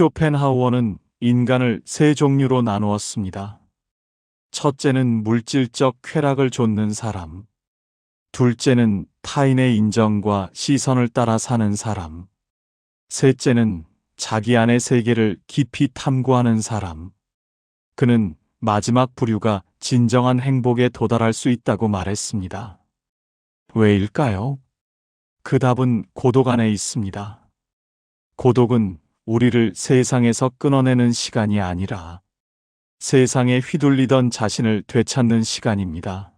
쇼펜하우어는 인간을 세 종류로 나누었습니다. 첫째는 물질적 쾌락을 좇는 사람. 둘째는 타인의 인정과 시선을 따라 사는 사람. 셋째는 자기 안의 세계를 깊이 탐구하는 사람. 그는 마지막 부류가 진정한 행복에 도달할 수 있다고 말했습니다. 왜일까요? 그 답은 고독 안에 있습니다. 고독은 우리를 세상에서 끊어내는 시간이 아니라 세상에 휘둘리던 자신을 되찾는 시간입니다.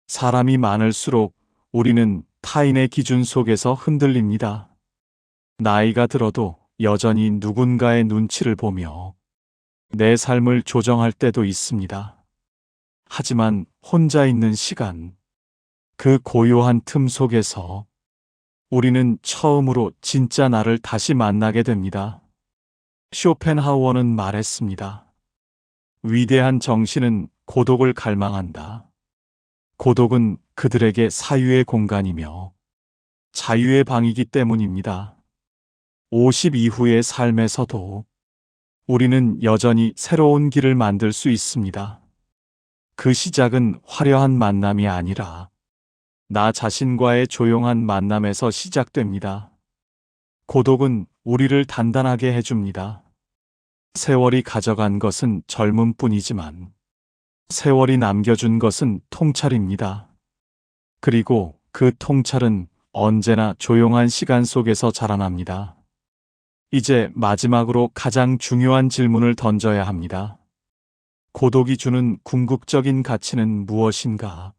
사람이 많을수록 우리는 타인의 기준 속에서 흔들립니다. 나이가 들어도 여전히 누군가의 눈치를 보며 내 삶을 조정할 때도 있습니다. 하지만 혼자 있는 시간, 그 고요한 틈 속에서 우리는 처음으로 진짜 나를 다시 만나게 됩니다. 쇼펜하우어는 말했습니다. 위대한 정신은 고독을 갈망한다. 고독은 그들에게 사유의 공간이며 자유의 방이기 때문입니다. 50 이후의 삶에서도 우리는 여전히 새로운 길을 만들 수 있습니다. 그 시작은 화려한 만남이 아니라 나 자신과의 조용한 만남에서 시작됩니다. 고독은 우리를 단단하게 해줍니다. 세월이 가져간 것은 젊음뿐이지만 세월이 남겨준 것은 통찰입니다. 그리고 그 통찰은 언제나 조용한 시간 속에서 자라납니다. 이제 마지막으로 가장 중요한 질문을 던져야 합니다. 고독이 주는 궁극적인 가치는 무엇인가?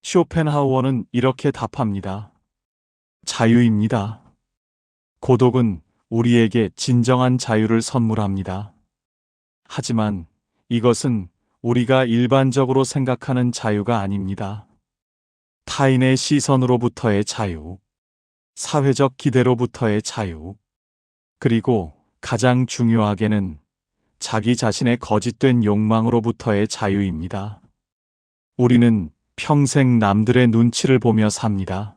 쇼펜하우어는 이렇게 답합니다. 자유입니다. 고독은 우리에게 진정한 자유를 선물합니다. 하지만 이것은 우리가 일반적으로 생각하는 자유가 아닙니다. 타인의 시선으로부터의 자유, 사회적 기대로부터의 자유, 그리고 가장 중요하게는 자기 자신의 거짓된 욕망으로부터의 자유입니다. 우리는 평생 남들의 눈치를 보며 삽니다.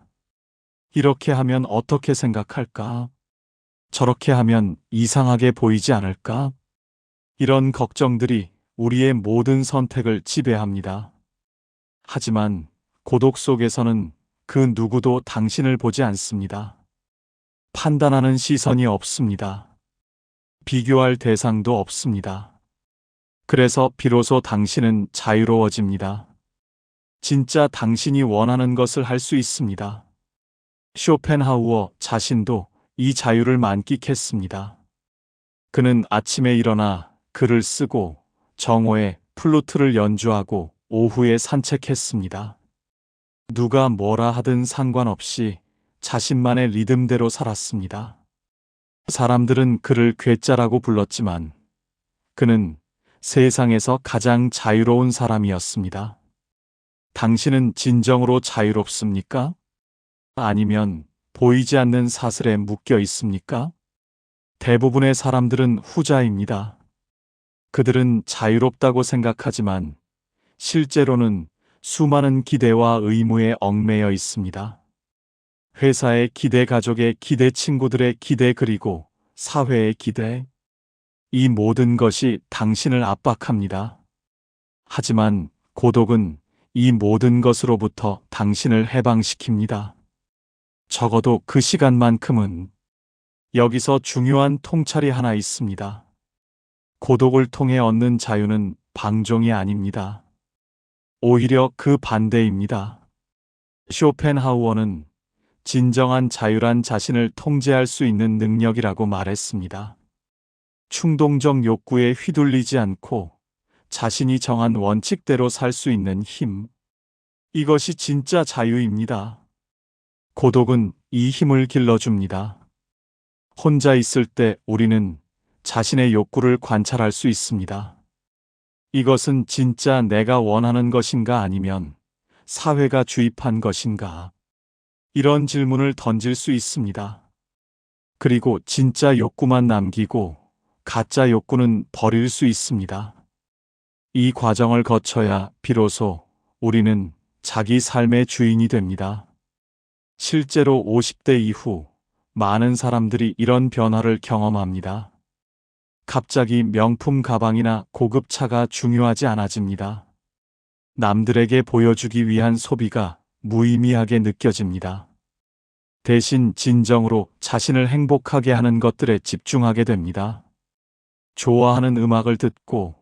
이렇게 하면 어떻게 생각할까? 저렇게 하면 이상하게 보이지 않을까? 이런 걱정들이 우리의 모든 선택을 지배합니다. 하지만 고독 속에서는 그 누구도 당신을 보지 않습니다. 판단하는 시선이 없습니다. 비교할 대상도 없습니다. 그래서 비로소 당신은 자유로워집니다. 진짜 당신이 원하는 것을 할 수 있습니다. 쇼펜하우어 자신도 이 자유를 만끽했습니다. 그는 아침에 일어나 글을 쓰고 정오에 플루트를 연주하고 오후에 산책했습니다. 누가 뭐라 하든 상관없이 자신만의 리듬대로 살았습니다. 사람들은 그를 괴짜라고 불렀지만 그는 세상에서 가장 자유로운 사람이었습니다. 당신은 진정으로 자유롭습니까? 아니면 보이지 않는 사슬에 묶여 있습니까? 대부분의 사람들은 후자입니다. 그들은 자유롭다고 생각하지만 실제로는 수많은 기대와 의무에 얽매여 있습니다. 회사의 기대, 가족의 기대, 친구들의 기대, 그리고 사회의 기대. 이 모든 것이 당신을 압박합니다. 하지만 고독은 이 모든 것으로부터 당신을 해방시킵니다. 적어도 그 시간만큼은. 여기서 중요한 통찰이 하나 있습니다. 고독을 통해 얻는 자유는 방종이 아닙니다. 오히려 그 반대입니다. 쇼펜하우어는 진정한 자유란 자신을 통제할 수 있는 능력이라고 말했습니다. 충동적 욕구에 휘둘리지 않고 자신이 정한 원칙대로 살 수 있는 힘. 이것이 진짜 자유입니다. 고독은 이 힘을 길러줍니다. 혼자 있을 때 우리는 자신의 욕구를 관찰할 수 있습니다. 이것은 진짜 내가 원하는 것인가 아니면 사회가 주입한 것인가? 이런 질문을 던질 수 있습니다. 그리고 진짜 욕구만 남기고 가짜 욕구는 버릴 수 있습니다. 이 과정을 거쳐야 비로소 우리는 자기 삶의 주인이 됩니다. 실제로 50대 이후 많은 사람들이 이런 변화를 경험합니다. 갑자기 명품 가방이나 고급 차가 중요하지 않아집니다. 남들에게 보여주기 위한 소비가 무의미하게 느껴집니다. 대신 진정으로 자신을 행복하게 하는 것들에 집중하게 됩니다. 좋아하는 음악을 듣고,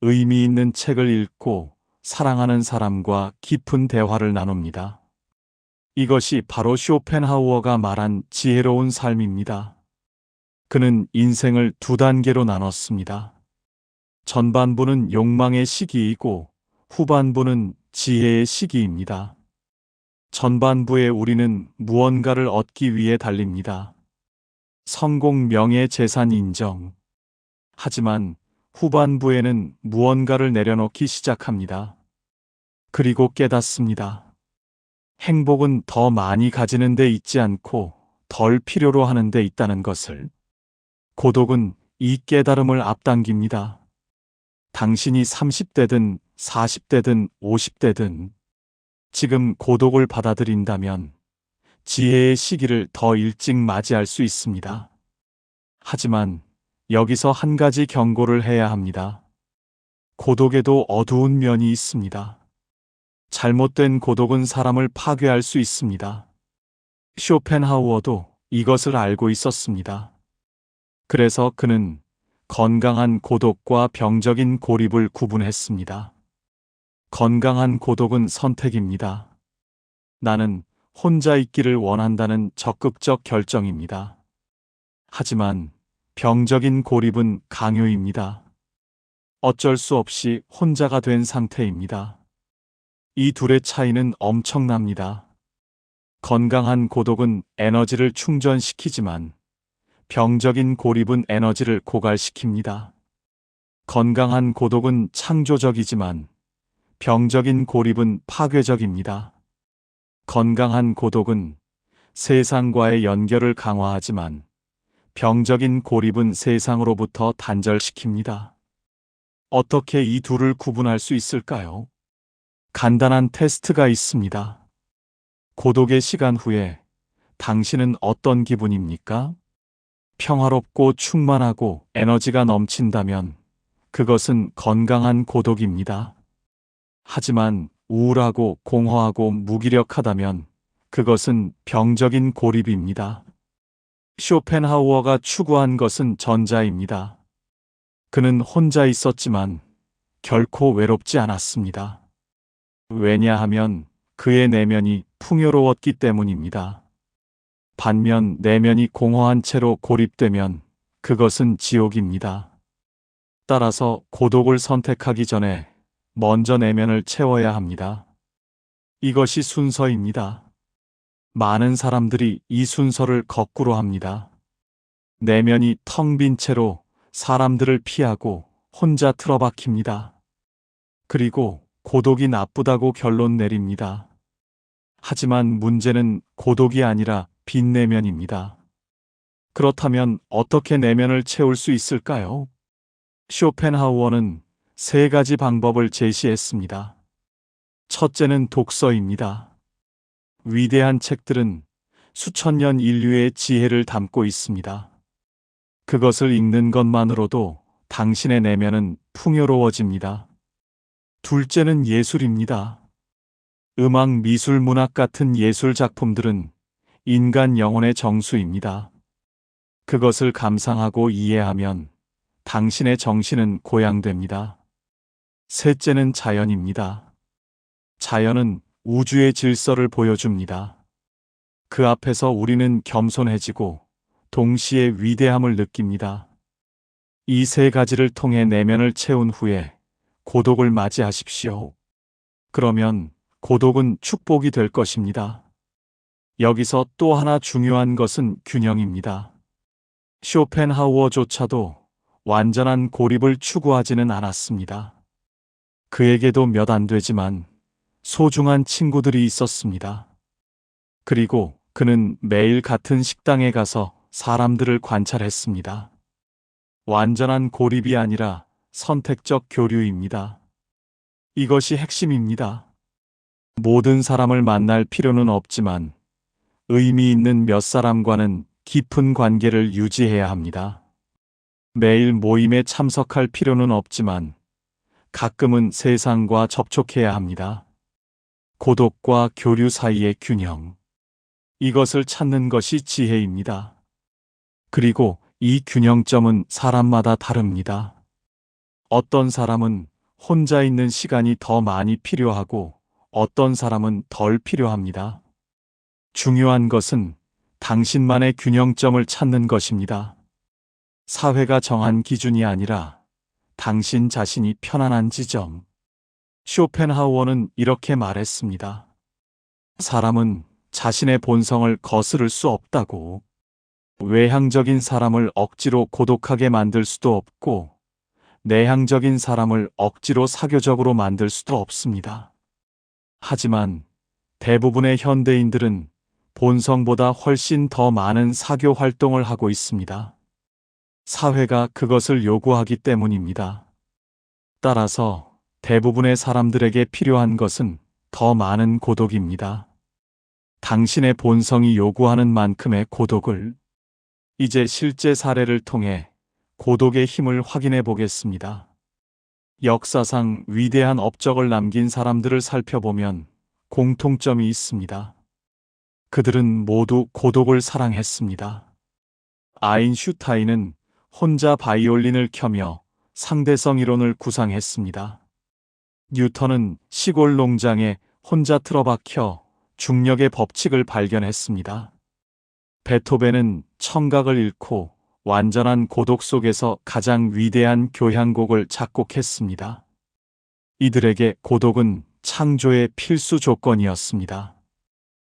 의미 있는 책을 읽고, 사랑하는 사람과 깊은 대화를 나눕니다. 이것이 바로 쇼펜하우어가 말한 지혜로운 삶입니다. 그는 인생을 두 단계로 나눴습니다. 전반부는 욕망의 시기이고 후반부는 지혜의 시기입니다. 전반부에 우리는 무언가를 얻기 위해 달립니다. 성공, 명예, 재산, 인정. 하지만 후반부에는 무언가를 내려놓기 시작합니다. 그리고 깨닫습니다. 행복은 더 많이 가지는 데 있지 않고 덜 필요로 하는 데 있다는 것을. 고독은 이 깨달음을 앞당깁니다. 당신이 30대든 40대든 50대든 지금 고독을 받아들인다면 지혜의 시기를 더 일찍 맞이할 수 있습니다. 하지만 여기서 한 가지 경고를 해야 합니다. 고독에도 어두운 면이 있습니다. 잘못된 고독은 사람을 파괴할 수 있습니다. 쇼펜하우어도 이것을 알고 있었습니다. 그래서 그는 건강한 고독과 병적인 고립을 구분했습니다. 건강한 고독은 선택입니다. 나는 혼자 있기를 원한다는 적극적 결정입니다. 하지만 병적인 고립은 강요입니다. 어쩔 수 없이 혼자가 된 상태입니다. 이 둘의 차이는 엄청납니다. 건강한 고독은 에너지를 충전시키지만 병적인 고립은 에너지를 고갈시킵니다. 건강한 고독은 창조적이지만 병적인 고립은 파괴적입니다. 건강한 고독은 세상과의 연결을 강화하지만 병적인 고립은 세상으로부터 단절시킵니다. 어떻게 이 둘을 구분할 수 있을까요? 간단한 테스트가 있습니다. 고독의 시간 후에 당신은 어떤 기분입니까? 평화롭고 충만하고 에너지가 넘친다면 그것은 건강한 고독입니다. 하지만 우울하고 공허하고 무기력하다면 그것은 병적인 고립입니다. 쇼펜하우어가 추구한 것은 전자입니다. 그는 혼자 있었지만 결코 외롭지 않았습니다. 왜냐하면 그의 내면이 풍요로웠기 때문입니다. 반면 내면이 공허한 채로 고립되면 그것은 지옥입니다. 따라서 고독을 선택하기 전에 먼저 내면을 채워야 합니다. 이것이 순서입니다. 많은 사람들이 이 순서를 거꾸로 합니다. 내면이 텅 빈 채로 사람들을 피하고 혼자 틀어박힙니다. 그리고 고독이 나쁘다고 결론 내립니다. 하지만 문제는 고독이 아니라 빈 내면입니다. 그렇다면 어떻게 내면을 채울 수 있을까요? 쇼펜하우어는 세 가지 방법을 제시했습니다. 첫째는 독서입니다. 위대한 책들은 수천 년 인류의 지혜를 담고 있습니다. 그것을 읽는 것만으로도 당신의 내면은 풍요로워집니다. 둘째는 예술입니다. 음악, 미술, 문학 같은 예술 작품들은 인간 영혼의 정수입니다. 그것을 감상하고 이해하면 당신의 정신은 고양됩니다. 셋째는 자연입니다. 자연은 우주의 질서를 보여줍니다. 그 앞에서 우리는 겸손해지고 동시에 위대함을 느낍니다. 이 세 가지를 통해 내면을 채운 후에 고독을 맞이하십시오. 그러면 고독은 축복이 될 것입니다. 여기서 또 하나 중요한 것은 균형입니다. 쇼펜하우어조차도 완전한 고립을 추구하지는 않았습니다. 그에게도 몇 안 되지만 소중한 친구들이 있었습니다. 그리고 그는 매일 같은 식당에 가서 사람들을 관찰했습니다. 완전한 고립이 아니라 선택적 교류입니다. 이것이 핵심입니다. 모든 사람을 만날 필요는 없지만 의미 있는 몇 사람과는 깊은 관계를 유지해야 합니다. 매일 모임에 참석할 필요는 없지만 가끔은 세상과 접촉해야 합니다. 고독과 교류 사이의 균형. 이것을 찾는 것이 지혜입니다. 그리고 이 균형점은 사람마다 다릅니다. 어떤 사람은 혼자 있는 시간이 더 많이 필요하고 어떤 사람은 덜 필요합니다. 중요한 것은 당신만의 균형점을 찾는 것입니다. 사회가 정한 기준이 아니라 당신 자신이 편안한 지점. 쇼펜하우어는 이렇게 말했습니다. 사람은 자신의 본성을 거스를 수 없다고. 외향적인 사람을 억지로 고독하게 만들 수도 없고, 내향적인 사람을 억지로 사교적으로 만들 수도 없습니다. 하지만 대부분의 현대인들은 본성보다 훨씬 더 많은 사교 활동을 하고 있습니다. 사회가 그것을 요구하기 때문입니다. 따라서 대부분의 사람들에게 필요한 것은 더 많은 고독입니다. 당신의 본성이 요구하는 만큼의 고독을. 이제 실제 사례를 통해 고독의 힘을 확인해 보겠습니다. 역사상 위대한 업적을 남긴 사람들을 살펴보면 공통점이 있습니다. 그들은 모두 고독을 사랑했습니다. 아인슈타인은 혼자 바이올린을 켜며 상대성 이론을 구상했습니다. 뉴턴은 시골 농장에 혼자 틀어박혀 중력의 법칙을 발견했습니다. 베토벤은 청각을 잃고 완전한 고독 속에서 가장 위대한 교향곡을 작곡했습니다. 이들에게 고독은 창조의 필수 조건이었습니다.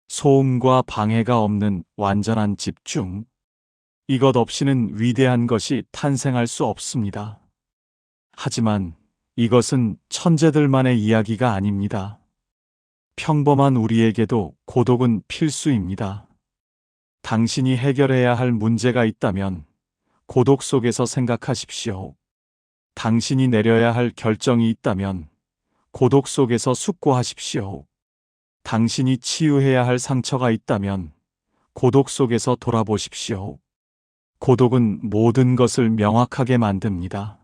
소음과 방해가 없는 완전한 집중. 이것 없이는 위대한 것이 탄생할 수 없습니다. 하지만 이것은 천재들만의 이야기가 아닙니다. 평범한 우리에게도 고독은 필수입니다. 당신이 해결해야 할 문제가 있다면 고독 속에서 생각하십시오. 당신이 내려야 할 결정이 있다면 고독 속에서 숙고하십시오. 당신이 치유해야 할 상처가 있다면 고독 속에서 돌아보십시오. 고독은 모든 것을 명확하게 만듭니다.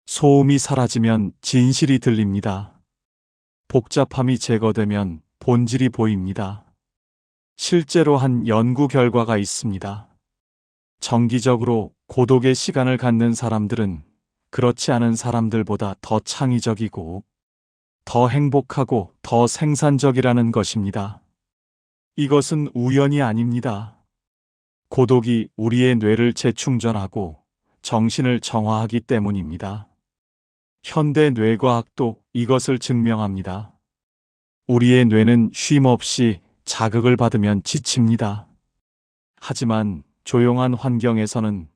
소음이 사라지면 진실이 들립니다. 복잡함이 제거되면 본질이 보입니다. 실제로 한 연구 결과가 있습니다. 정기적으로 고독의 시간을 갖는 사람들은 그렇지 않은 사람들보다 더 창의적이고 더 행복하고 더 생산적이라는 것입니다. 이것은 우연이 아닙니다. 고독이 우리의 뇌를 재충전하고 정신을 정화하기 때문입니다. 현대 뇌과학도 이것을 증명합니다. 우리의 뇌는 쉼 없이 자극을 받으면 지칩니다. 하지만 조용한 환경에서는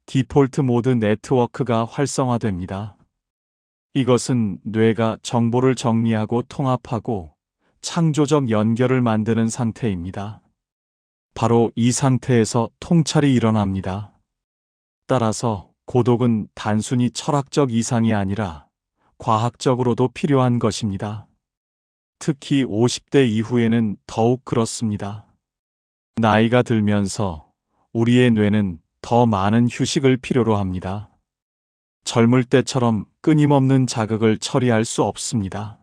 디폴트 모드 네트워크가 활성화됩니다. 이것은 뇌가 정보를 정리하고 통합하고 창조적 연결을 만드는 상태입니다. 바로 이 상태에서 통찰이 일어납니다. 따라서 고독은 단순히 철학적 이상이 아니라 과학적으로도 필요한 것입니다. 특히 50대 이후에는 더욱 그렇습니다. 나이가 들면서 우리의 뇌는 더 많은 휴식을 필요로 합니다. 젊을 때처럼 끊임없는 자극을 처리할 수 없습니다.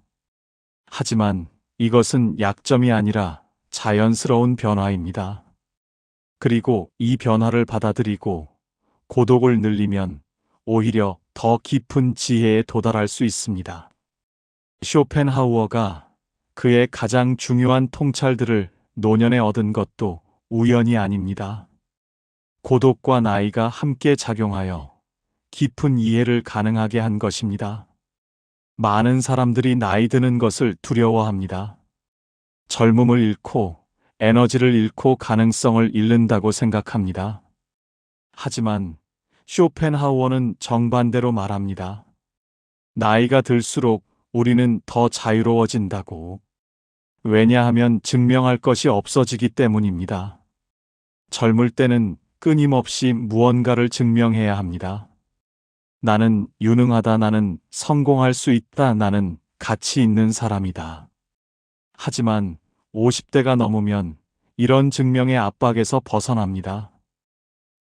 하지만 이것은 약점이 아니라 자연스러운 변화입니다. 그리고 이 변화를 받아들이고 고독을 늘리면 오히려 더 깊은 지혜에 도달할 수 있습니다. 쇼펜하우어가 그의 가장 중요한 통찰들을 노년에 얻은 것도 우연이 아닙니다. 고독과 나이가 함께 작용하여 깊은 이해를 가능하게 한 것입니다. 많은 사람들이 나이 드는 것을 두려워합니다. 젊음을 잃고 에너지를 잃고 가능성을 잃는다고 생각합니다. 하지만 쇼펜하우어는 정반대로 말합니다. 나이가 들수록 우리는 더 자유로워진다고. 왜냐하면 증명할 것이 없어지기 때문입니다. 젊을 때는 끊임없이 무언가를 증명해야 합니다. 나는 유능하다, 나는 성공할 수 있다, 나는 가치 있는 사람이다. 하지만 50대가 넘으면 이런 증명의 압박에서 벗어납니다.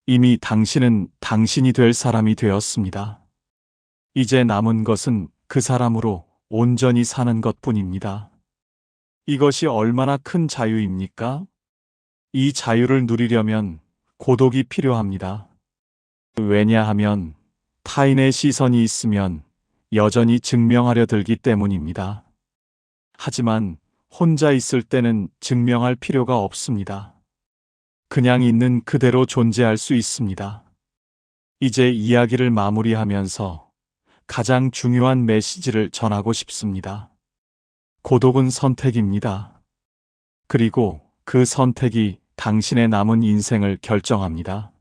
이미 당신은 당신이 될 사람이 되었습니다. 이제 남은 것은 그 사람으로 온전히 사는 것뿐입니다. 이것이 얼마나 큰 자유입니까? 이 자유를 누리려면 고독이 필요합니다. 왜냐하면 타인의 시선이 있으면 여전히 증명하려 들기 때문입니다. 하지만 혼자 있을 때는 증명할 필요가 없습니다. 그냥 있는 그대로 존재할 수 있습니다. 이제 이야기를 마무리하면서 가장 중요한 메시지를 전하고 싶습니다. 고독은 선택입니다. 그리고 그 선택이 당신의 남은 인생을 결정합니다.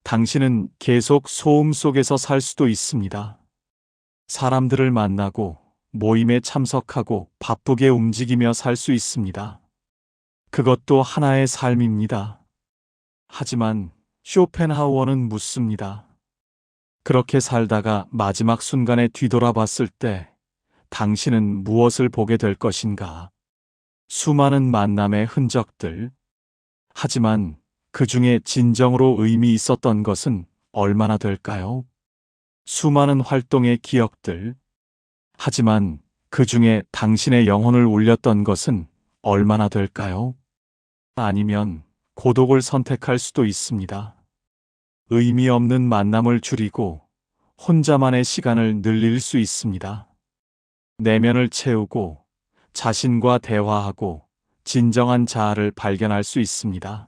당신은 계속 소음 속에서 살 수도 있습니다. 사람들을 만나고 모임에 참석하고 바쁘게 움직이며 살 수 있습니다. 그것도 하나의 삶입니다. 하지만 쇼펜하우어는 묻습니다. 그렇게 살다가 마지막 순간에 뒤돌아봤을 때 당신은 무엇을 보게 될 것인가? 수많은 만남의 흔적들. 하지만 그 중에 진정으로 의미 있었던 것은 얼마나 될까요? 수많은 활동의 기억들. 하지만 그 중에 당신의 영혼을 울렸던 것은 얼마나 될까요? 아니면 고독을 선택할 수도 있습니다. 의미 없는 만남을 줄이고 혼자만의 시간을 늘릴 수 있습니다. 내면을 채우고 자신과 대화하고 진정한 자아를 발견할 수 있습니다.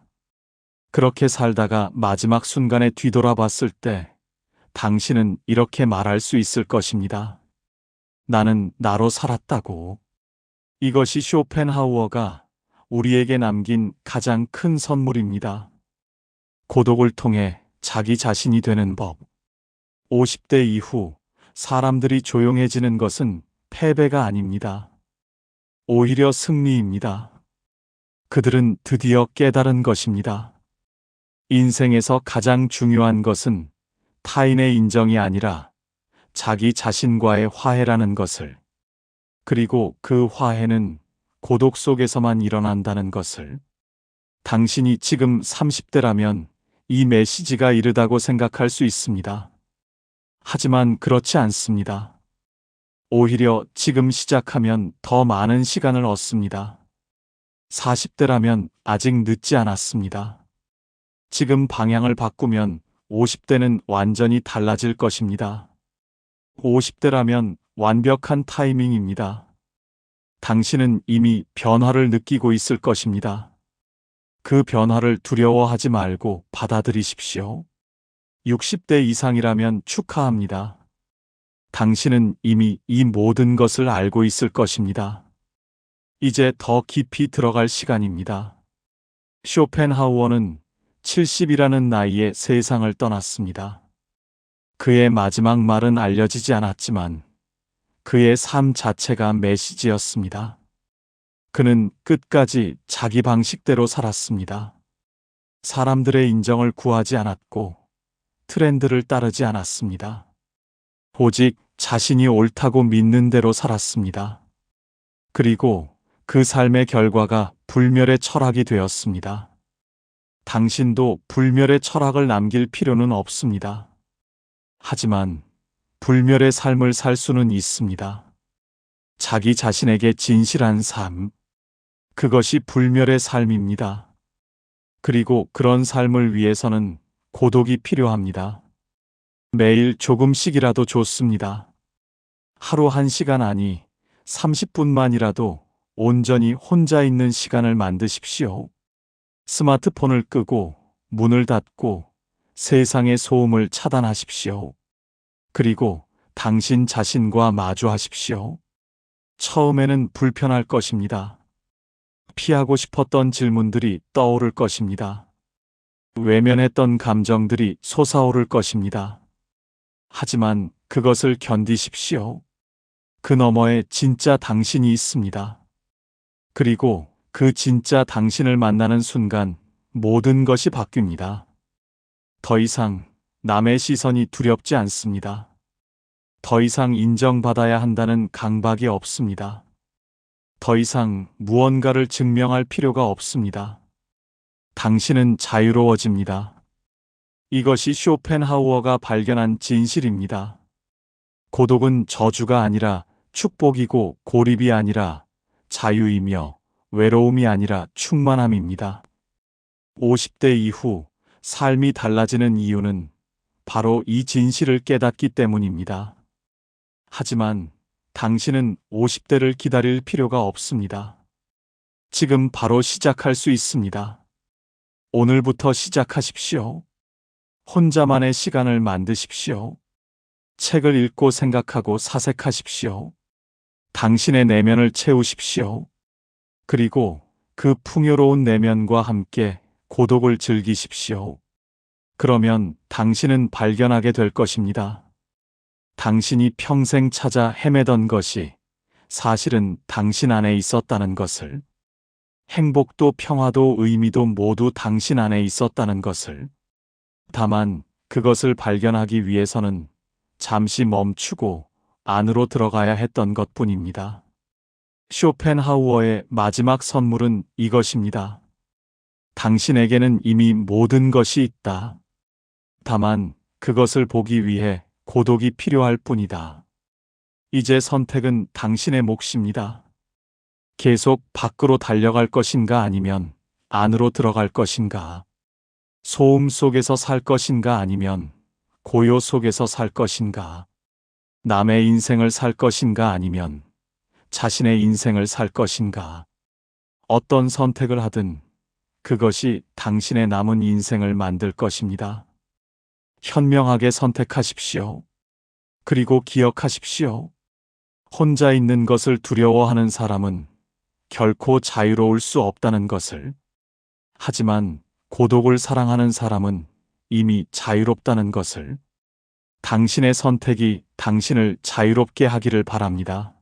그렇게 살다가 마지막 순간에 뒤돌아봤을 때 당신은 이렇게 말할 수 있을 것입니다. 나는 나로 살았다고. 이것이 쇼펜하우어가 우리에게 남긴 가장 큰 선물입니다. 고독을 통해 자기 자신이 되는 법. 50대 이후 사람들이 조용해지는 것은 패배가 아닙니다. 오히려 승리입니다. 그들은 드디어 깨달은 것입니다. 인생에서 가장 중요한 것은 타인의 인정이 아니라 자기 자신과의 화해라는 것을, 그리고 그 화해는 고독 속에서만 일어난다는 것을. 당신이 지금 30대라면 이 메시지가 이르다고 생각할 수 있습니다. 하지만 그렇지 않습니다. 오히려 지금 시작하면 더 많은 시간을 얻습니다. 40대라면 아직 늦지 않았습니다. 지금 방향을 바꾸면 50대는 완전히 달라질 것입니다. 50대라면 완벽한 타이밍입니다. 당신은 이미 변화를 느끼고 있을 것입니다. 그 변화를 두려워하지 말고 받아들이십시오. 60대 이상이라면 축하합니다. 당신은 이미 이 모든 것을 알고 있을 것입니다. 이제 더 깊이 들어갈 시간입니다. 쇼펜하우어는 70이라는 나이에 세상을 떠났습니다. 그의 마지막 말은 알려지지 않았지만 그의 삶 자체가 메시지였습니다. 그는 끝까지 자기 방식대로 살았습니다. 사람들의 인정을 구하지 않았고 트렌드를 따르지 않았습니다. 오직 자신이 옳다고 믿는 대로 살았습니다. 그리고 그 삶의 결과가 불멸의 철학이 되었습니다. 당신도 불멸의 철학을 남길 필요는 없습니다. 하지만 불멸의 삶을 살 수는 있습니다. 자기 자신에게 진실한 삶. 그것이 불멸의 삶입니다. 그리고 그런 삶을 위해서는 고독이 필요합니다. 매일 조금씩이라도 좋습니다. 하루 1시간 아니 30분만이라도 온전히 혼자 있는 시간을 만드십시오. 스마트폰을 끄고 문을 닫고 세상의 소음을 차단하십시오. 그리고 당신 자신과 마주하십시오. 처음에는 불편할 것입니다. 피하고 싶었던 질문들이 떠오를 것입니다. 외면했던 감정들이 솟아오를 것입니다. 하지만 그것을 견디십시오. 그 너머에 진짜 당신이 있습니다. 그리고 그 진짜 당신을 만나는 순간 모든 것이 바뀝니다. 더 이상 남의 시선이 두렵지 않습니다. 더 이상 인정받아야 한다는 강박이 없습니다. 더 이상 무언가를 증명할 필요가 없습니다. 당신은 자유로워집니다. 이것이 쇼펜하우어가 발견한 진실입니다. 고독은 저주가 아니라 축복이고 고립이 아니라 자유이며 외로움이 아니라 충만함입니다. 50대 이후 삶이 달라지는 이유는 바로 이 진실을 깨닫기 때문입니다. 하지만 당신은 50대를 기다릴 필요가 없습니다. 지금 바로 시작할 수 있습니다. 오늘부터 시작하십시오. 혼자만의 시간을 만드십시오. 책을 읽고 생각하고 사색하십시오. 당신의 내면을 채우십시오. 그리고 그 풍요로운 내면과 함께 고독을 즐기십시오. 그러면 당신은 발견하게 될 것입니다. 당신이 평생 찾아 헤매던 것이 사실은 당신 안에 있었다는 것을, 행복도 평화도 의미도 모두 당신 안에 있었다는 것을. 다만 그것을 발견하기 위해서는 잠시 멈추고 안으로 들어가야 했던 것뿐입니다. 쇼펜하우어의 마지막 선물은 이것입니다. 당신에게는 이미 모든 것이 있다. 다만 그것을 보기 위해 고독이 필요할 뿐이다. 이제 선택은 당신의 몫입니다. 계속 밖으로 달려갈 것인가 아니면 안으로 들어갈 것인가. 소음 속에서 살 것인가 아니면 고요 속에서 살 것인가. 남의 인생을 살 것인가 아니면 자신의 인생을 살 것인가. 어떤 선택을 하든 그것이 당신의 남은 인생을 만들 것입니다. 현명하게 선택하십시오. 그리고 기억하십시오. 혼자 있는 것을 두려워하는 사람은 결코 자유로울 수 없다는 것을. 하지만 고독을 사랑하는 사람은 이미 자유롭다는 것을. 당신의 선택이 당신을 자유롭게 하기를 바랍니다.